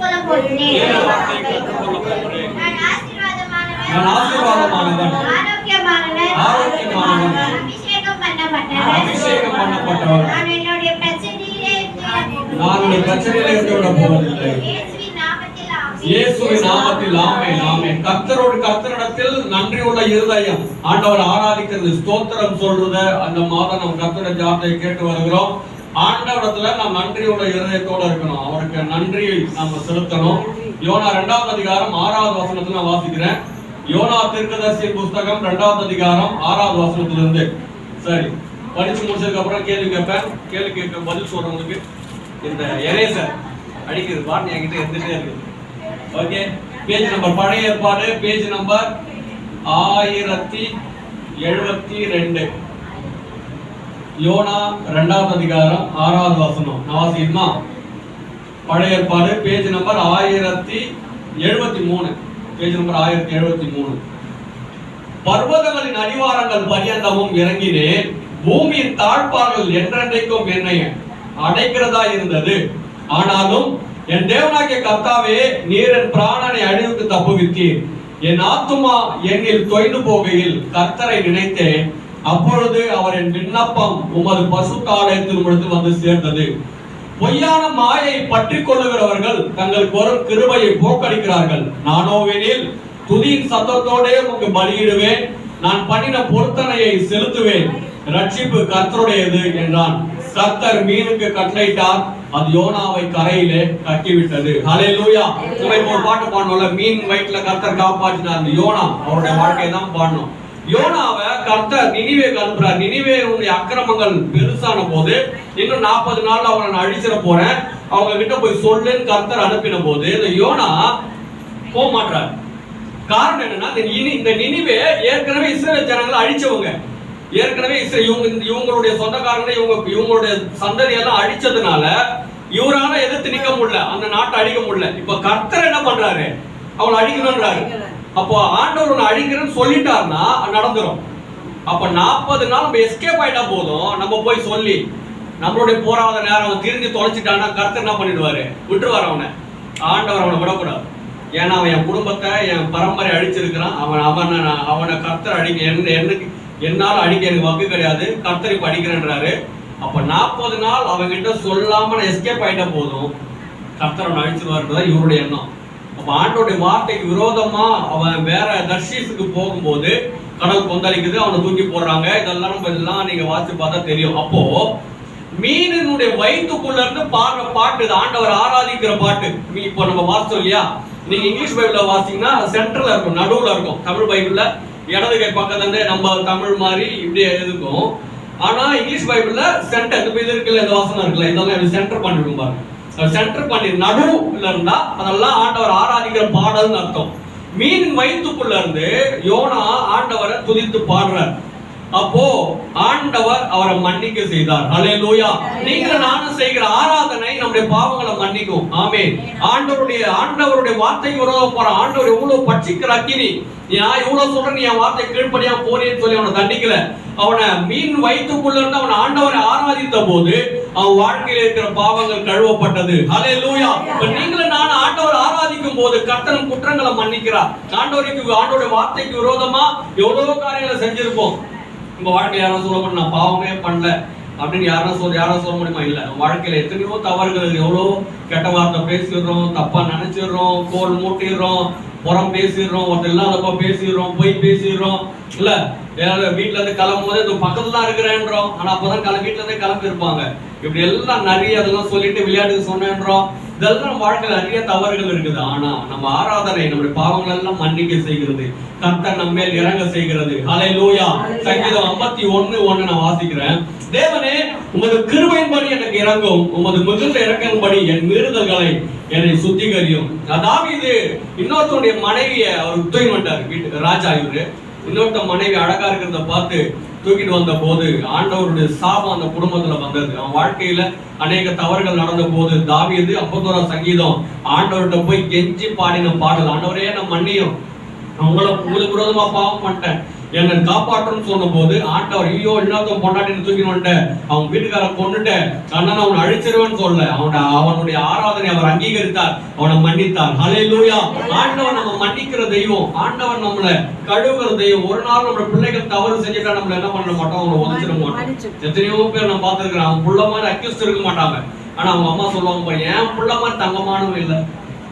கற்றுக்கொள்ள போகிறேன். நான் ஆசீர்வாதமானவன், ஆரோக்கியமானவன், அபிஷேகம் பண்ணப்பட்டவன். நான் என்னுடைய பிரச்சனையிலே இருந்து விட போவதில்லை. இயேசுவின் நாமத்தில் ஆமென், ஆமென். கர்த்தரிடத்தில் நன்றி உள்ள இருதயம், ஆண்டவர் ஆராதிக்கிறது, ஸ்தோத்திரம் சொல்றது, அந்த மாதம் நம்ம கர்த்தருடைய ஜாபத்தை கேட்டு வருகிறோம். ஆண்டவரிடத்துல நாம் நன்றியோட இருதயத்தோட இருக்கணும், அவருக்கு நன்றியை நம்ம செலுத்தணும். யோனா 2வது அதிகாரம் 6வது வசனத்துல நான் வாசிக்கிறேன். யோனா தீர்க்கதரிசியின் புஸ்தகம் 2வது அதிகாரம் 6வது வசனத்திலிருந்து. சரி, படிச்சு முடிச்சதுக்கு அப்புறம் கேள்வி கேட்பேன். கேள்வி கேட்க பதில் சொல்றவங்களுக்கு இந்த எரேசர் அடிக்கிறது பாட்டு என்கிட்ட இருந்துட்டே இருக்குது. ஓகே, பேஜ் நம்பர், பழைய ஏற்பாடு பேஜ் நம்பர் 1072. யோனா 2வது அதிகாரம் 6வது வசனம். நான் வாசிக்கணுமா? பழைய ஏற்பாடு பேஜ் நம்பர் 1073. Page number 1073. பர்வதங்களின் அடிவாரங்கள் பரியந்தமும் இறங்கினேன், பூமியின் தாழ்பார்கள் என்றென்றைக்கும் என்னை அடைக்கிறதா இருந்தது. ஆனாலும் என் தேவனாகிய கர்த்தாவே, நீர் என் பிராணனை அழிவுக்கு தப்புவித்தீர். என் ஆத்துமா என்னில் தொய்ந்து போகையில் கர்த்தரை நினைத்தேன். அப்பொழுது அவர் என் விண்ணப்பம் உமது பசுத்த ஆலயத்தில் வந்து சேர்ந்தது. பொய்யான மாயை பற்றி கொள்ளுகிறவர்கள் தங்களுக்கு வரும் கிருபையை போக்கடிக்கிறார்கள். நானோவெனில் துதியின் சத்தத்தோடே உமக்கு பலியிடுவேன், நான் பண்ணின பொருத்தனையை செலுத்துவேன், ரட்சிப்பு கர்த்தருடையது என்றான். கர்த்தர் மீனுக்கு கட்டளையிட்டார், அது யோனாவை கரையிலே கட்டிவிட்டது. ஹல்லேலூயா. நம்ம இப்போ ஒரு பாட்டு பாடணும்ல, மீன் வயிற்றுல கர்த்தர் காப்பாற்றினார். யோனா அவருடைய வாழ்க்கையை தான் பாடணும். யோனாவை கர்த்தர் நினிவேக்கு அனுப்புறார். நினிவேயுடைய அக்கிரமங்கள் பெருசான போது, இன்னும் 40 நாள் அவனை நான் அழிச்சிட போறேன், அவங்க கிட்ட போய் சொல்லுன்னு கர்த்தர் அனுப்பின போது இந்த யோனா போக மாட்டார். காரணம் என்னன்னா, இந்த நினிவே ஏற்கனவே இஸ்ரவேல் ஜனங்களை அழிச்சவங்க, ஏற்கனவே இவங்களுடைய சொந்தக்காரங்க, இவங்களுடைய சந்ததி எல்லாம் அழிச்சதுனால இவரால எதிர்த்து நிக்க முடியல, அந்த நாட்டை அழிக்க முடியல. இப்ப கர்த்தர் என்ன பண்றாரு? அவங்களை அழிக்கணும்ன்றாரு. அப்போ ஆண்டவர் ஒன்று அழிக்கிறேன்னு சொல்லிட்டாருன்னா நடந்துரும். அப்ப 40 நாள் நம்ம எஸ்கேப் ஆயிட்டா போதும், நம்ம போய் சொல்லி நம்மளுடைய போராத நேரம் அவன் திரும்பி தொலைச்சிட்டான்னா கர்த்தர் என்ன பண்ணிடுவாரு? விட்டுருவார் அவனை. ஆண்டவர் அவனை விடக்கூடாது. ஏன்னா அவன் என் குடும்பத்தை, என் பரம்பரை அழிச்சிருக்கிறான். அவனை கர்த்தர் அடிக்க என்னால அடிக்க எனக்கு வக்கு கிடையாது, கர்த்தர் இப்ப அடிக்கிறேன்றாரு. அப்ப 40 நாள் அவங்கிட்ட சொல்லாம எஸ்கேப் ஆயிட்டா போதும், கர்த்தர் அவனை அழிச்சிருவாருன்றதான் இவருடைய எண்ணம். அப்ப ஆண்டோடைய வார்த்தைக்கு விரோதமா அவன் வேற தர்ஷீஸுக்கு போகும்போது கடல் கொந்தளிக்குது, அவனை தூக்கி போடுறாங்க. இதெல்லாம் நீங்க வாசிச்சு பார்த்தா தெரியும். அப்போ மீனினுடைய வயிற்றுக்குள்ள இருந்து பாடுற பாட்டு இது, ஆண்டவர் ஆராதிக்கிற பாட்டு. இப்போ நம்ம வாசிச்சோம் இல்லையா? நீங்க இங்கிலீஷ் பைபிள்ல வாசிங்கன்னா சென்டர்ல இருக்கும், நடுவுல இருக்கும். தமிழ் பைபிள்ல இடது கை பக்கத்துல நம்ம தமிழ் மாதிரி இப்படி இருக்கும். ஆனா இங்கிலீஷ் பைபிள்ல சென்டர் இது இருக்குல்ல, இந்த வசனம் இருக்குல்ல, இதெல்லாம் சென்டர் பண்ணிருக்கும் பாருங்க. சென்டர் பண்ணி நடுவுல இருந்தா அதெல்லாம் ஆண்டவர் ஆராதிக்கிற பாடல்னு அர்த்தம். மீன் வயிற்றுக்குள்ள இருந்து யோனா ஆண்டவரை துதித்து பாடுறார். அப்போ ஆண்டவர் அவரை மன்னிக்க செய்தார். ஹல்லேலூயா. நீங்க நானும் செய்கிற ஆராதனை நம்முடைய பாவங்களை மன்னிக்கும். ஆமென். ஆண்டவருடைய வார்த்தைக்கு விரோதம் போற ஆண்டவர் எவ்வளவு பட்சிக்கிற அக்கினி. நான் இவ்வளவு சொல்றேன், நீ என் வார்த்தை கீழ்ப்படியா போறேன்னு சொல்லி அவனை தண்டிக்கல. அவனை மீன் வயிற்றுக்குள்ள இருந்து அவன் ஆண்டவரை ஆராதித்த போது அவன் வாழ்க்கையில் இருக்கிற பாவங்கள் கழுவப்பட்டது. ஹல்லேலூயா. நீங்களும் நான் ஆண்டவர் ஆராதிக்கும் போது கர்த்தர் குற்றங்களை மன்னிக்கிறார். ஆண்டவருடைய வார்த்தைக்கு விரோதமா எவ்வளவு காரியங்களை செஞ்சிருப்போம். உங்க வாழ்க்கையில யாரும் சொல்ல முடியும் நான் பாவமே பண்ணல அப்படின்னு யாரும் சொல்ல முடியுமா? இல்ல. வாழ்க்கையில எத்தனையோ தவறுகள், எவ்வளவு கெட்ட வார்த்தை பேசிடுறோம், தப்பா நினைச்சிடுறோம், கோல் மூட்டிடுறோம், புறம் பேசிடுறோம், ஒருத்தர் இல்லாதப்ப பேசிடுறோம், பொய் பேசிடுறோம். இல்ல வீட்டுல இருந்து கிளம்பும் போது இந்த பக்கத்துல தான் இருக்கிறேன்றோம், ஆனா அப்பதான் வீட்டுல இருந்தே கிளம்பி இருப்பாங்க. இப்படி எல்லாம் நிறைய அதெல்லாம் சொல்லிட்டு விளையாட்டுக்கு சொன்னேன்றோம். இதெல்லாம் வாழ்க்கையில் நிறைய தவறுகள் இருக்குது. ஆனா நம்ம ஆராதனை நம்முடைய பாவங்கள் எல்லாம் மன்னிக்க செய்கிறது, கர்த்தர் நம்ம மேல் இறங்க செய்கிறது. ஹல்லேலூயா. சங்கீதம் 51:1 நான் வாசிக்கிறேன். தேவனே, உமது கிருபையின்படி எனக்கு இறங்கும், உமது மிகுந்த இறக்கின்படி என் மீறுதல்களை என்னை சுத்திகரியும். தாவீது இன்னொருத்தருடைய மனைவியை அவர் தூக்கிட்டு வந்தார் வீட்டுக்கு. ராஜா இவரு இன்னொருத்த மனைவி அழகா இருக்கிறத பார்த்து தூக்கிட்டு வந்த போது ஆண்டவருடைய சாபம் அந்த குடும்பத்துல வந்தது. அவன் வாழ்க்கையில அநேக தவறுகள் நடந்த போது தாவீது 51 சங்கீதம் ஆண்டவர்கிட்ட போய் கெஞ்சி பாடின பாடல். ஆண்டவரே, நான் மன்னியும், உங்களுக்கு விரோதமா பாவம் பண்ணிட்டேன், என்னை காப்பாற்றணும்னு சொன்ன போது ஆண்டவர் ஐயோ இன்னொருத்தன் பொண்டாட்டின்னு தூக்கின்னு வந்துட்டேன், அவன் வீட்டுக்காரன் கொண்டுட்டேன், அண்ணன் அவனை அழிச்சிருவேன்னு சொல்ல, அவனுடைய ஆராதனை அவர் அங்கீகரித்தார், அவனை மன்னித்தார். ஹல்லேலூயா. ஆண்டவர் நம்ம மன்னிக்கிற தெய்வம், ஆண்டவர் நம்மளை கழுவுற தெய்வம். ஒரு நாள் நம்ம பிள்ளைகள் தவறு செஞ்சுட்டா நம்மள என்ன பண்ண மாட்டோம், அவங்களை உதச்சிட மாட்டோம். எத்தனையோ பேர் நான் பார்த்திருக்கிறேன், அவன் புள்ள மாதிரி அக்யூஸ்ட் இருக்க மாட்டாங்க, ஆனா அவங்க அம்மா சொல்லுவாங்க, என் புள்ள மாதிரி தங்கமானவன் இல்லை,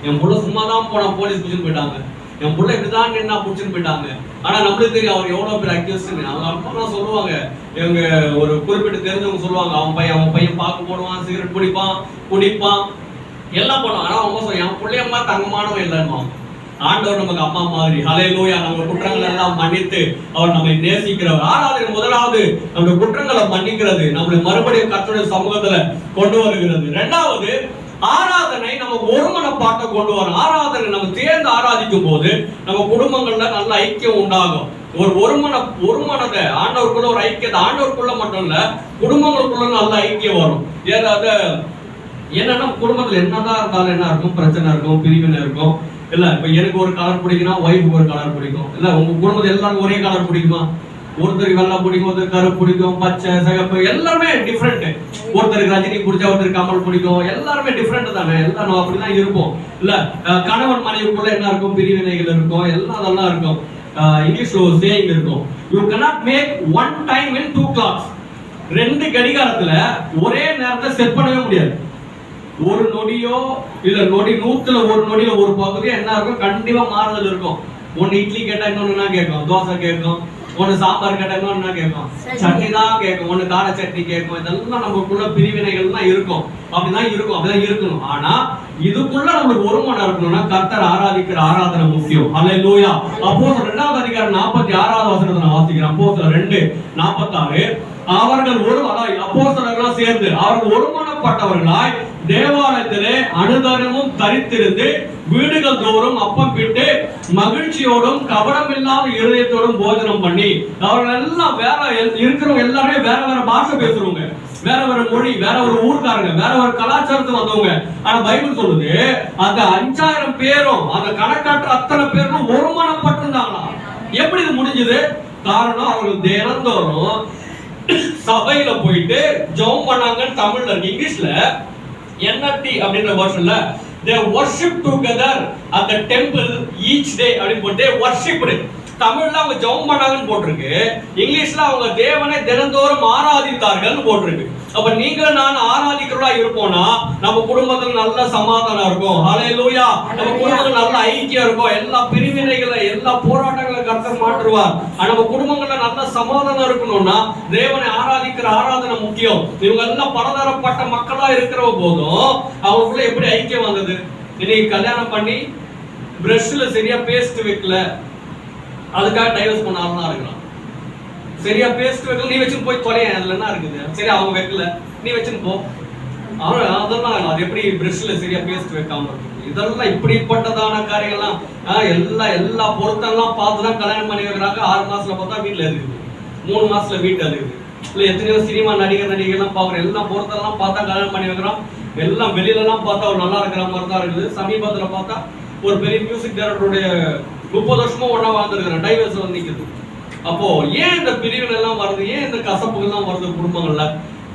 என் புள்ள சும்மா தான் போனா போலீஸ் பிடிச்சுன்னு போயிட்டாங்க, என் புள்ள இப்படிதான் நின்னா பிடிச்சுன்னு போயிட்டாங்க. ஆனா நம்மளுக்கு தெரியும் அவர் எவ்வளவு பேர் அக்யூஸ்ட். அவங்க அப்பா சொல்லுவாங்க, இவங்க ஒரு குறிப்பிட்டு தெரிஞ்சவங்க சொல்லுவாங்க, அவன் பையன் பார்க்க போடுவான், சிகரெட் குடிப்பான் எல்லாம் பண்ணுவான், ஆனா அவங்க சொல்லுவாங்க என் பிள்ளையம்மா தங்கமானவன் இல்லைன்னு. ஆண்டவர் நமக்கு அம்மா மாதிரி. ஹல்லேலூயா. நம்ம குற்றங்கள் எல்லாம் மன்னித்து அவர் நம்மை நேசிக்கிறவர். ஆராதனை முதலாவது நம்முடைய குற்றங்களை மன்னிக்கிறது, நம்மளை மறுபடியும் கர்த்தருடைய சமூகத்துல கொண்டு வருகிறது. இரண்டாவது, ஆராதனை நமக்கு ஒருமனப்பாட்டை கொண்டு வரும். ஆராதனை நம்ம சேர்ந்து ஆராதிக்கும் போது நம்ம குடும்பங்கள்ல நல்ல ஐக்கியம் உண்டாகும். ஒருமனதை ஆண்டவருக்குள்ள ஒரு ஐக்கியத்தை, ஆண்டவருக்குள்ள மட்டும் இல்ல குடும்பங்களுக்குள்ள நல்ல ஐக்கியம் வரும். ஏதாவது என்னன்னா குடும்பத்துல என்னதான் இருந்தாலும் என்ன இருக்கும், பிரச்சனை இருக்கும், பிரிவினை இருக்கும். இல்ல இப்ப எனக்கு ஒரு கலர் பிடிக்கும்னா ஒய்ஃபுக்கு ஒரு கலர் பிடிக்கும். இல்ல உங்க குடும்பத்துல எல்லாருக்கும் ஒரே கலர் பிடிக்குமா? ஒருத்தருக்கு வெள்ளை பிடிக்கும், ஒருத்தருக்கு கருப்பு பிடிக்கும், பச்சை சிகப்பு எல்லாருமே டிஃப்ரெண்ட். ஒருத்தருக்கு ரஜினி பிடிச்சா ஒருத்தருக்கு கமல் பிடிக்கும், எல்லாருமே டிஃப்ரெண்ட் தானே, எல்லாரும் அப்படிதான் இருப்போம். இல்ல கணவன் மனைவிக்குள்ள என்ன இருக்கும், பிரிவினைகள் இருக்கும், எல்லாம் அதெல்லாம் இருக்கும். இங்கிலீஷ்ல ஒரு சேயிங் இருக்கும், you cannot make one time in two clocks. ரெண்டு கடிகாரத்துல ஒரே நேரத்தை செட் பண்ணவே முடியாது. ஒரு நொடியோ இல்ல நூத்துல ஒரு நொடியில ஒரு பகுதி என்ன இருக்கும், கண்டிப்பா மாறுதல் இருக்கும். ஒன்னு இட்லி கேட்டா இன்னொன்னு என்ன கேட்கும், தோசை கேட்கும். ஒன்னு சாம்பார் கேட்டா இன்னொன்னு என்ன கேட்கும், சட்னி தான் கேட்கும். ஒன்னு கார சட்னி கேட்கும். இதெல்லாம் நமக்குள்ள பிரிவினைகள் தான் இருக்கும். அப்படிதான் இருக்கணும். ஆனா இதுக்குள்ள நம்மளுக்கு ஒரு மனம் இருக்கணும்னா கர்த்தர் ஆராதிக்கிற ஆராதனை முக்கியம். ஹல்லேலூயா. அப்போஸ்தலர் 2வது அதிகாரம் 46வது வசனத்தை நான் வாசிக்கிறேன். அப்போஸ்தலர் 2:46. அவர்கள் அப்போஸ்தலர்களாம் சேர்ந்து அவர்கள் ஒருமனப்பட்டவர்களாய் தேவாலயத்திலே அனுதினமும் தரித்திருந்து வீடுகள் தோறும் அப்பம் பிட்டு மகிழ்ச்சியோடும் கபடம் இல்லாத இருதயத்தோடும் போஜனம் பண்ணி, அவர்கள் எல்லாம் வேற இருக்கிறவங்க எல்லாருமே வேற வேற பாஷை பேசுறவங்க, வேற வேற மொழி, வேற ஒரு ஊர்க்காரங்க, வேற ஒரு கலாச்சாரத்துக்கு வந்தவங்க. ஆனா பைபிள் சொல்லுது அந்த 5000 பேரும் அந்த கணக்காற்ற அத்தனை பேரும் ஒருமனப்பட்டிருந்தாங்களாம். எப்படி இது முடிஞ்சது? காரணம் அவர்கள் தினந்தோறும் சபையில போயிட்டு ஜெபம் பண்ணாங்கன்னு தமிழ்ல இருக்கு. இங்கிலீஷ்ல NRT அப்படின்ற வெர்ஷன்ல they worship together at the temple each day அப்படினு போட்டு worshiped. தமிழ்ல அவங்க ஜெபம் பண்ணாங்கன்னு போட்டுருக்கு, இங்கிலீஷ்ல அவங்க தேவனை தினந்தோறும் ஆராதித்தார்கள் போட்டுருக்கு. அப்ப நீங்களும் நான் ஆராதிக்கிறவளா இருப்போம்னா நம்ம குடும்பத்துல நல்ல சமாதானம் இருக்கும். ஹல்லேலூயா. நம்ம குடும்பத்துல நல்ல ஐக்கியம் இருக்கும். எல்லா பிரிவினைகளை எல்லா போராட்டங்களை கர்த்தர் மாற்றுவார். நம்ம குடும்பங்கள்ல நல்ல சமாதானம் இருக்கணும்னா தேவனை ஆராதிக்கிற ஆராதனை முக்கியம். இவங்க எல்லாம் பலதரப்பட்ட மக்களா இருக்கிற போதும் அவங்களுக்குள்ள எப்படி ஐக்கியம் வந்தது? இன்னைக்கு கல்யாணம் பண்ணி பிரஷ்ல சரியா பேஸ்ட் வைக்கல, அதுக்காக டைவர்ஸ் பண்ணாமலாம் இருக்கலாம். சரியா பேஸ்ட் வைக்கல, நீ வச்சுன்னு போய் தொலைய, அதுல என்ன இருக்குது? சரி அவங்க வைக்கல, நீ வச்சுன்னு போ. அதெல்லாம் அது எப்படி பிரஷ்ல சரியா பேஸ்ட் வைக்காம இருக்கு? இதெல்லாம் இப்படிப்பட்டதான காரியங்கள்லாம் எல்லா பொருத்தெல்லாம் பார்த்துதான் கல்யாணம் பண்ணி வைக்கிறாங்க. 6 மாசத்துல பார்த்தா வீட்டுல இருக்குது, 3 மாசத்துல வீட்டுல இருக்குது. இல்ல எத்தனையோ சினிமா நடிகர்லாம் பாக்குற எல்லாம் பொருத்தெல்லாம் பார்த்தா கல்யாணம் பண்ணி வைக்கிறோம். எல்லாம் வெளியில எல்லாம் பார்த்தா அவர் நல்லா இருக்கிற மாதிரி தான் இருக்குது. சமீபத்துல பார்த்தா ஒரு பெரிய மியூசிக் டைரக்டருடைய 30 வருஷமா ஒன்னா வாழ்ந்துருக்கிறேன், டைவர்ஸ் வந்து நிக்குது. அப்போ ஏன் இந்த பிரிவுகள் எல்லாம் வருது? ஏன் இந்த கசப்புகள் எல்லாம் வருது குடும்பங்கள்ல?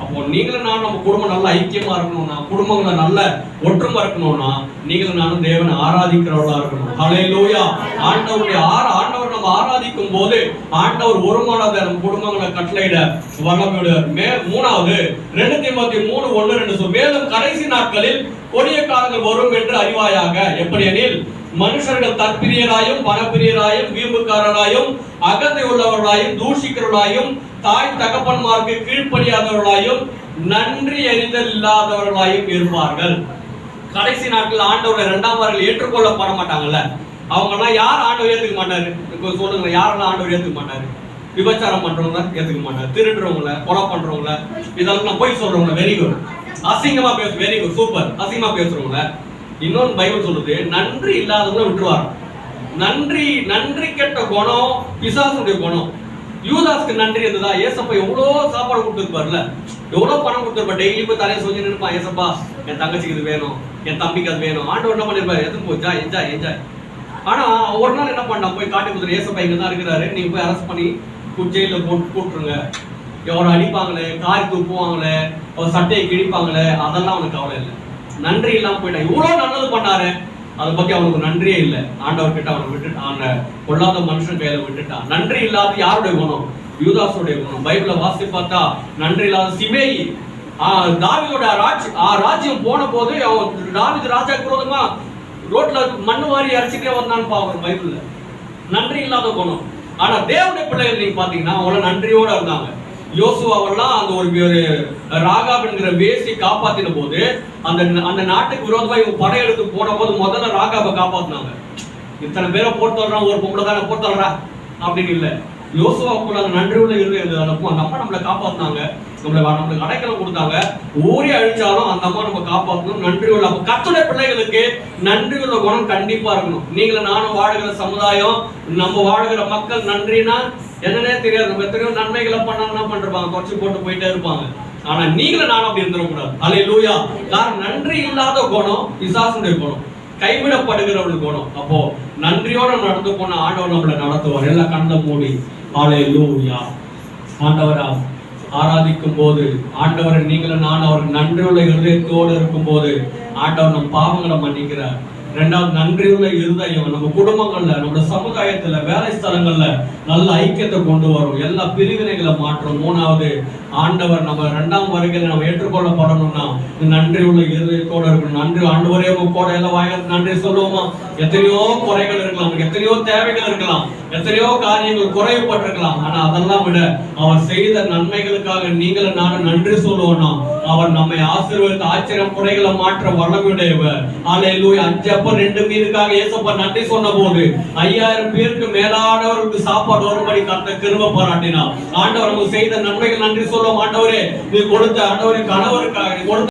அப்போ நீங்களும் நானும் நம்ம குடும்பம் நல்ல ஐக்கியமா இருக்கணும்னா, குடும்பங்களை நல்ல ஒற்றுமை இருக்கணும்னா நீங்களும் நானும் தேவனை ஆராதிக்கிறவர்களா இருக்கணும். ஹல்லேலூயா. ஆண்டவர் நம்ம ஆராதிக்கும் போது ஆண்டவர் ஒருமனதை நம்ம குடும்பங்களை கட்டளையிட வல்லமையுடையவர். மூணாவது 2 தீமோத்தேயு 3:1-2 மேலும் கடைசி நாட்களில் கொடிய காலங்கள் வரும் என்று அறிவாயாக. எப்படி எனில் மனுஷர்கள் தற்பிரியராயும் பணப்பிரியராயும் வீம்புக்காரராயும் அகந்தை உள்ளவர்களாயும் தூஷிக்கிறவர்களாயும் தாய் தகப்பன்மார்க்கு கீழ்ப்படியாதவர்களாயும் நன்றி அறிதல் இல்லாதவர்களாயும் இருப்பார்கள். கடைசி நாட்கள் ஆண்டவரை 2ஆம் வருகையில் ஏற்றுக்கொள்ளப்பட மாட்டாங்கல்ல. அவங்க எல்லாம் யார் ஆண்டவர் ஏத்துக்க மாட்டாரு? சொல்லுங்க, யாரெல்லாம் ஆண்டவர் ஏத்துக்க மாட்டாரு? விபச்சாரம் பண்றவங்கள ஏத்துக்க மாட்டாரு, திருடுறவங்கள, கொலை பண்றவங்கள, இதெல்லாம் போய் சொல்றவங்கள, வெரி குட், அசிங்கமா பேச, வெரி குட், சூப்பர், அசிங்கமா பேசுறவங்கள. இன்னொன்னு பைபிள் சொல்லுது, நன்றி இல்லாதவங்க விட்டுருவார். நன்றி கெட்ட குணம் பிசாசுடைய குணம். யூதாஸ்க்கு நன்றி இருந்ததா? ஏசப்பா எவ்வளவு சாப்பாடு கொடுத்துருப்பார்ல, எவ்வளவு பணம் கொடுத்துருப்பா, டெய்லி போய் தலையை சொல்லி நினைப்பான், ஏசப்பா என் தங்கச்சிக்கு இது வேணும், என் தம்பிக்கு அது வேணும். ஆண்டவர் என்ன பண்ணிருப்பாரு? எதுவும் போச்சா, என்ஜாய் ஆனா ஒரு நாள் என்ன பண்ணா, போய் காட்டி கொடுத்துரு, ஏசப்பா இங்க தான் இருக்கிறாரு, நீங்க போய் அரெஸ்ட் பண்ணி ஜெயில போட்டுருங்க. அவரை அடிப்பாங்களே, காரி தூக்குவாங்களே, அவர் சட்டையை கிழிப்பாங்களே, அதெல்லாம் அவனுக்கு கவலை இல்லை. நன்றி இல்லாம போயிட்டான். இவ்வளவு நல்லது பண்ணாரு, அதை பத்தி அவனுக்கு நன்றியே இல்லை. ஆண்டவர் கிட்ட அவனை விட்டுட்டான், கொள்ளாத மனுஷன் கையில விட்டுட்டான். நன்றி இல்லாத யாருடைய குணம்? யூதாசுடைய குணம். பைபிள வாசி பார்த்தா நன்றி இல்லாத சிமேயி, தாவீதோட ராஜ்யம் போன போது தாவீது ராஜா விரோதமா ரோட்ல மண்ணு வாரி அரைச்சிட்டே வந்தான்னு பாக்குறோம் பைபிள்ல. நன்றி இல்லாத குணம். ஆனா தேவனுடைய பிள்ளைகள் நீங்க பாத்தீங்கன்னா அவங்க நன்றியோட இருந்தாங்க. யோசுவாவெல்லாம் அந்த ஒரு ராகாப் என்கிற வேசி காப்பாத்தின போது, அந்த நாட்டுக்கு விரோதமா இவங்க படையெடுத்து போன போது முதல்ல ராகாபை காப்பாத்தினாங்க. இத்தனை பேரை போட்டு வர்றான், ஒரு பொம்பளை தானே போட்டு வர்றா அப்படின்னு இல்லை. யோசுவாவுக்குள்ள அந்த நன்றி உள்ள இருந்தது. அந்த அம்மா நம்மளை காப்பாத்தினாங்க, நம்மளுக்கு அடைக்கலம் கொடுத்தாங்க. ஊரே அழிச்சாலும் அந்த அம்மா நம்ம காப்பாற்றணும். நன்றி உள்ள கர்த்தருடைய பிள்ளைகளுக்கு நன்றி உள்ள குணம் கண்டிப்பா இருக்கணும். நீங்களும் நானும் வாழுகிற சமுதாயம், நம்ம வாழுகிற மக்கள் நன்றினா என்னன்னே தெரியாது. நம்ம எத்தனையோ நன்மைகளை பண்ணா பண்றாங்க, குறைச்சு போட்டு போயிட்டே இருப்பாங்க. ஆனா நீங்களும் நானும் அப்படி இருந்துடக்கூடாது. அல்லேலூயா. காரணம் நன்றி இல்லாத குணம் பிசாசுடைய குணம், கைவிடப்படுகிறவர்கள் குணம். அப்போ நன்றியோட நடந்து போன ஆண்டவர் நம்மளை நடத்துவார். எல்லாம் கண்ணை மூடி அல்லேலூயா. ஆண்டவரா ஆராதிக்கும் போது, ஆண்டவரை நீங்களும் நான் அவருக்கு நன்றியுள்ள இருதயத்தோடு இருக்கும் போது ஆண்டவர் நம் பாவங்களை மன்னிக்கிறார். இரண்டாவது, நன்றியுள்ள இருதயம் நம்ம குடும்பங்கள்ல, நம்ம சமுதாயத்துல, வேலை ஸ்தலங்கள்ல நல்ல ஐக்கியத்தை கொண்டு வரும், எல்லா பிரிவினைகளை மாற்றும். மூணாவது, ஆண்டவர் நம்ம இரண்டாம் வருகையில நம்ம ஏற்றுக்கொள்ளப்படணும்னா நன்றி உள்ள இருதயத்தோட இருக்கணும். நன்றி ஆண்டவரே கூட எல்லாம் வாய்கள் நன்றி சொல்லுவோமா? எத்தனையோ குறைகள் இருக்கலாம், எத்தனையோ தேவைகள் இருக்கலாம், எத்தனையோ காரியங்கள் குறைவுபட்டிருக்கலாம். ஆனா அதெல்லாம் விட அவர் செய்த நன்மைகளுக்காக நீங்களும் நானும் நன்றி சொல்லுவோம்னா அவர் நம்மை ஆசீர்வதித்து ஆச்சரியம் குறைகளை மாற்ற வல்லமையுடையவர். அல்லேலூயா. 5 அப்பம் 2 மீனுக்காக இயேசப்பா நன்றி சொன்ன போது 5000 பேருக்கு மேலானவர்களுக்கு சாப்பாடு வரும்படி கர்த்தர் கிருபை பாராட்டினார். ஆண்டவர் நமக்கு செய்த நன்மைகள் நன்றி சொல்லுவோம். ஆண்டவரே நீ கொடுத்த, ஆண்டவரே கணவருக்காக நீ கொடுத்த